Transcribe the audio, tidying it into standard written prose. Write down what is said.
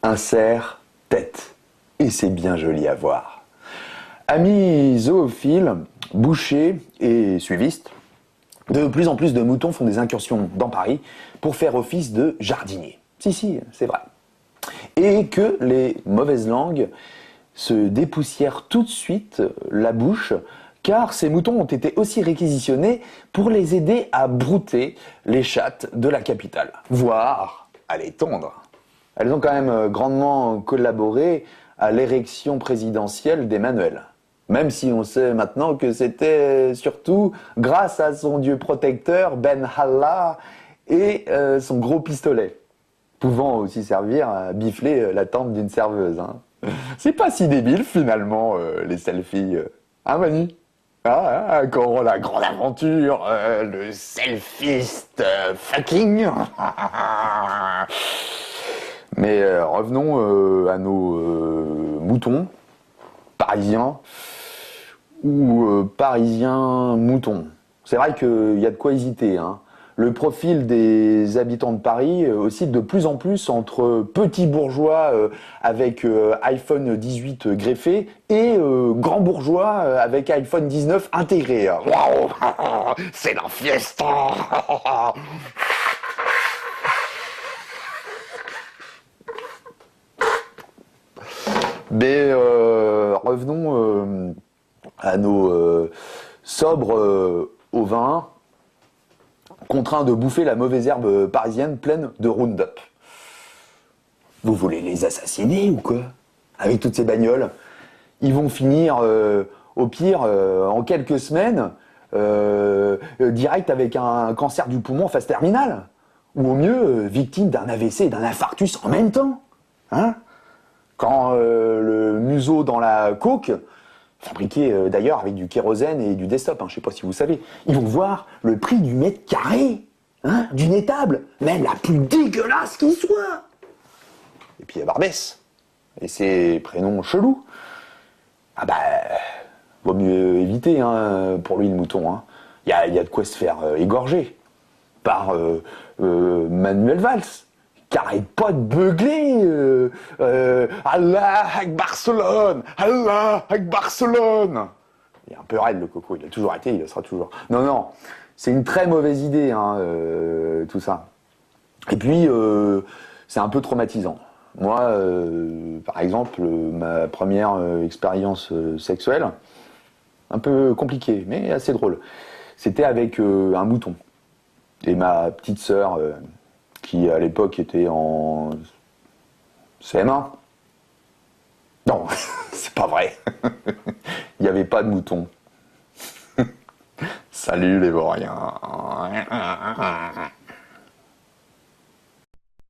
un cerf-tête. Et c'est bien joli à voir. Amis zoophiles, bouchers et suivistes, de plus en plus de moutons font des incursions dans Paris pour faire office de jardiniers. Si, c'est vrai. Et que les mauvaises langues se dépoussièrent tout de suite la bouche, car ces moutons ont été aussi réquisitionnés pour les aider à brouter les chattes de la capitale, voire à les tondre. Elles ont quand même grandement collaboré à l'érection présidentielle d'Emmanuel. Même si on sait maintenant que c'était surtout grâce à son dieu protecteur, Ben Allah, et son gros pistolet, pouvant aussi servir à bifler la tempe d'une serveuse. Hein. C'est pas si débile finalement, les selfies. Hein, Manu? Quand la grande aventure, le selfiste fucking. Mais revenons à nos moutons parisiens ou parisiens moutons. C'est vrai qu'il y a de quoi hésiter. Hein. Le profil des habitants de Paris oscille de plus en plus entre petits bourgeois avec iPhone 18 greffé et grands bourgeois avec iPhone 19 intégré. Waouh, c'est la fiesta. Mais revenons à nos sobres au vin, contraints de bouffer la mauvaise herbe parisienne pleine de Roundup. Vous voulez les assassiner ou quoi? Avec toutes ces bagnoles? Ils vont finir, au pire, en quelques semaines, direct avec un cancer du poumon en phase terminale. Ou au mieux, victime d'un AVC et d'un infarctus en même temps. Hein? Quand le museau dans la coke, fabriqué d'ailleurs avec du kérosène et du desktop, hein, je ne sais pas si vous savez, ils vont voir le prix du mètre carré, hein, d'une étable, même la plus dégueulasse qui soit. Et puis il y a Barbès, et ses prénoms chelous. Ah bah, vaut mieux éviter hein, pour lui le mouton. Hein. Y a de quoi se faire égorger par Manuel Valls. Qui arrête pas de beugler Allah avec Barcelone, Allah avec Barcelone. Il est un peu raide le coco, il a toujours été, il le sera toujours. Non, c'est une très mauvaise idée hein, tout ça. Et puis c'est un peu traumatisant. Moi, par exemple, ma première expérience sexuelle, un peu compliquée, mais assez drôle. C'était avec un mouton. Et ma petite sœur qui à l'époque était en CM1. Non, c'est pas vrai. Il n'y avait pas de mouton. Salut les vauriens.